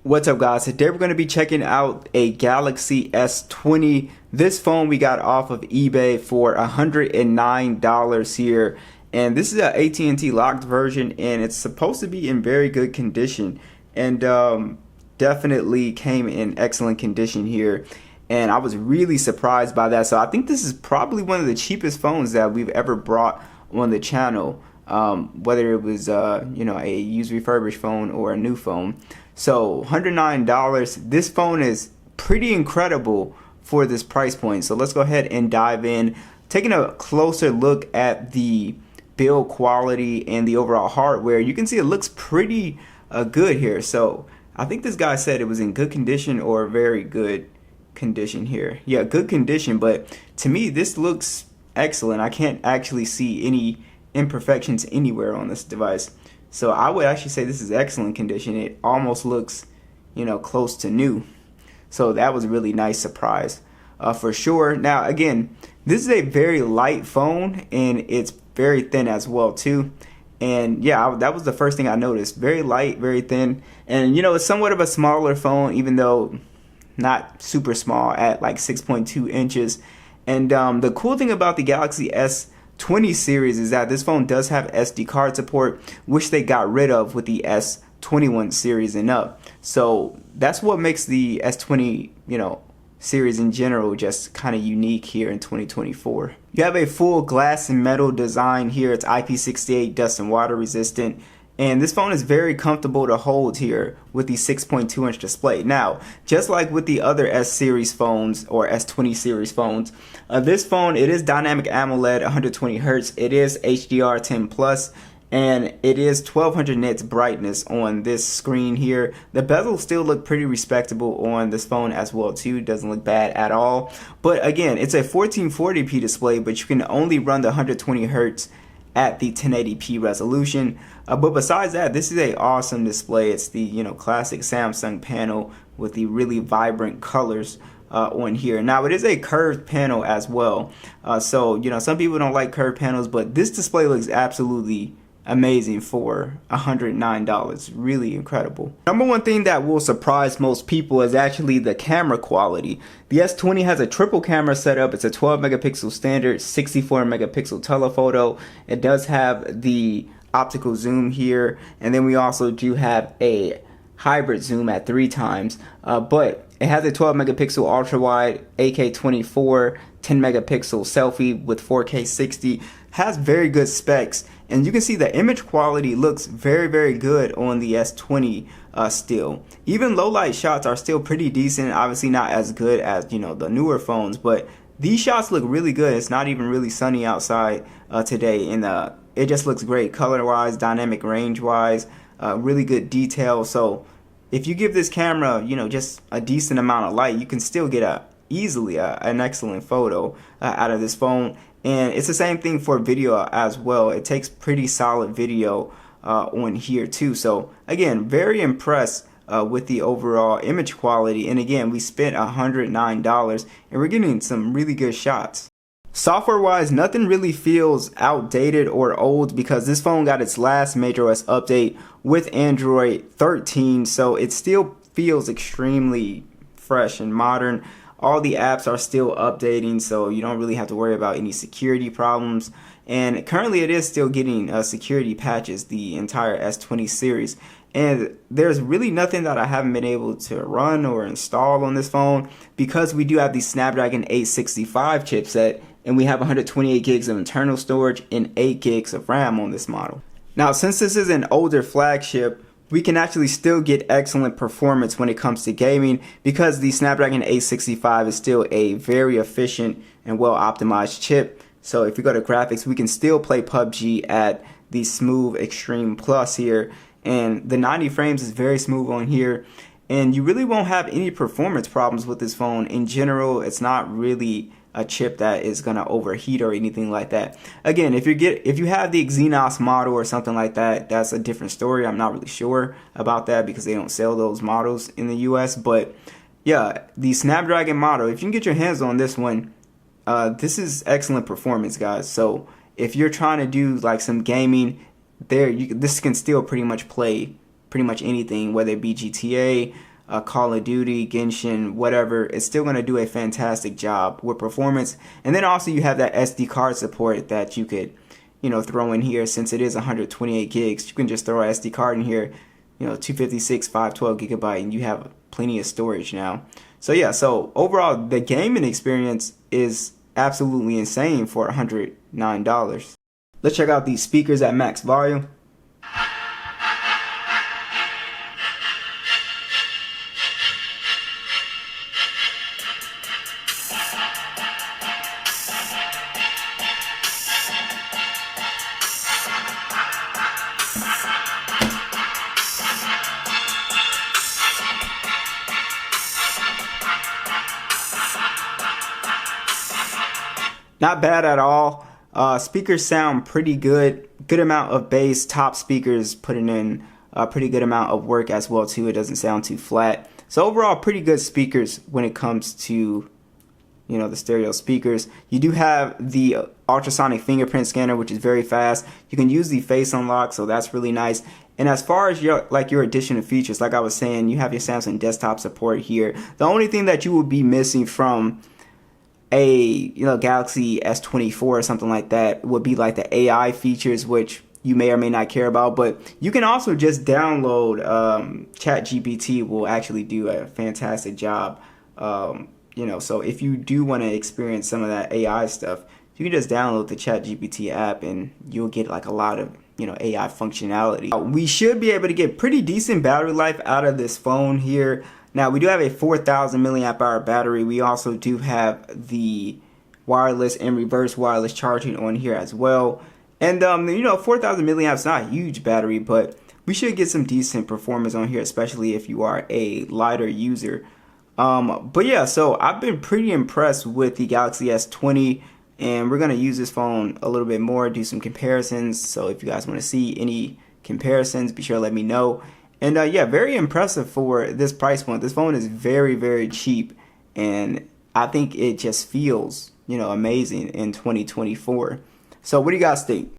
What's up, guys? Today we're going to be checking out a Galaxy S20. This phone we got off of eBay for $109 here, and this is an AT&T locked version, and it's supposed to be in very good condition, and definitely came in excellent condition here, and I was really surprised by that. So I think this is probably one of the cheapest phones that we've ever brought on the channel, whether it was a used refurbished phone or a new phone. So $109, this phone is pretty incredible for this price point. So let's go ahead and dive in, taking a closer look at the build quality and the overall hardware. You can see it looks pretty good here. So I think this guy said it was in good condition or very good condition here. Yeah, good condition, but to me this looks excellent. I can't actually see any imperfections anywhere on this device. So I would actually say this is excellent condition. It almost looks, close to new. So that was a really nice surprise for sure. Now again, this is a very light phone and it's very thin as well too. And yeah, that was the first thing I noticed. Very light, very thin. And it's somewhat of a smaller phone, even though not super small at like 6.2 inches. And the cool thing about the Galaxy S20 series is that this phone does have SD card support, which they got rid of with the S21 series and up. So that's what makes the S20, series in general just kind of unique here in 2024. You have a full glass and metal design here. It's IP68 dust and water resistant. And this phone is very comfortable to hold here with the 6.2 inch display. Now, just like with the other S series phones or S20 series phones, this phone, it is dynamic AMOLED 120 Hz. It is HDR10 plus, and it is 1200 nits brightness on this screen here. The bezel still look pretty respectable on this phone as well too. Doesn't look bad at all. But again, it's a 1440p display, but you can only run the 120 Hz at the 1080p resolution. But besides that, this is a awesome display. It's the classic Samsung panel with the really vibrant colors on here. Now it is a curved panel as well. So some people don't like curved panels, but this display looks absolutely amazing for $109. Really incredible. Number one thing that will surprise most people is actually the camera quality. The S20 has a triple camera setup. It's a 12 megapixel standard, 64 megapixel telephoto. It does have the optical zoom here, and then we also do have a hybrid zoom at 3 times, but it has a 12 megapixel ultra wide, AK24, 10 megapixel selfie with 4K 60. Has very good specs, and you can see the image quality looks very good on the S20 still. Even low light shots are still pretty decent. Obviously not as good as the newer phones, but these shots look really good. It's not even really sunny outside today, and it just looks great color wise, dynamic range wise, really good detail. So if you give this camera just a decent amount of light, you can still get easily an excellent photo out of this phone. And it's the same thing for video as well. It takes pretty solid video on here too. So again, very impressed with the overall image quality. And again, we spent $109 and we're getting some really good shots. Software wise, nothing really feels outdated or old because this phone got its last major OS update with Android 13. So it still feels extremely fresh and modern. All the apps are still updating, so you don't really have to worry about any security problems. And currently it is still getting security patches, the entire S20 series. And there's really nothing that I haven't been able to run or install on this phone because we do have the Snapdragon 865 chipset, and we have 128 gigs of internal storage and 8 gigs of RAM on this model. Now, since this is an older flagship, we can actually still get excellent performance when it comes to gaming because the Snapdragon 865 is still a very efficient and well optimized chip. So if we go to graphics, we can still play PUBG at the smooth Extreme Plus here, and the 90 frames is very smooth on here, and you really won't have any performance problems with this phone. In general, it's not really a chip that is gonna overheat or anything like that. Again, if you have the Exynos model or something like that, that's a different story. I'm not really sure about that because they don't sell those models in the US. But yeah, the Snapdragon model, if you can get your hands on this one, this is excellent performance, guys. So if you're trying to do like some gaming, this can still pretty much play pretty much anything, whether it be GTA, Call of Duty, Genshin, whatever, it's still going to do a fantastic job with performance. And then also you have that SD card support that you could, throw in here. Since it is 128 gigs, you can just throw an SD card in here, 256, 512 gigabyte, and you have plenty of storage now. So yeah, so overall, the gaming experience is absolutely insane for $109. Let's check out these speakers at max volume. Not bad at all. Speakers sound pretty good. Good amount of bass. Top speakers putting in a pretty good amount of work as well too. It doesn't sound too flat. So overall, pretty good speakers when it comes to the stereo speakers. You do have the ultrasonic fingerprint scanner, which is very fast. You can use the face unlock, so that's really nice. And as far as your additional features, like I was saying, you have your Samsung desktop support here. The only thing that you would be missing from a Galaxy S20 or something like that would be like the AI features, which you may or may not care about. But you can also just download ChatGPT. Will actually do a fantastic job. So if you do want to experience some of that AI stuff, you can just download the ChatGPT app and you'll get like a lot of AI functionality. We should be able to get pretty decent battery life out of this phone here. Now, we do have a 4,000 milliamp hour battery. We also do have the wireless and reverse wireless charging on here as well. And 4,000 milliamps is not a huge battery, but we should get some decent performance on here, especially if you are a lighter user. But yeah, so I've been pretty impressed with the Galaxy S20, and we're going to use this phone a little bit more, do some comparisons. So if you guys want to see any comparisons, be sure to let me know. And yeah, very impressive for this price point. This phone is very, very cheap, and I think it just feels, amazing in 2024. So what do you guys think?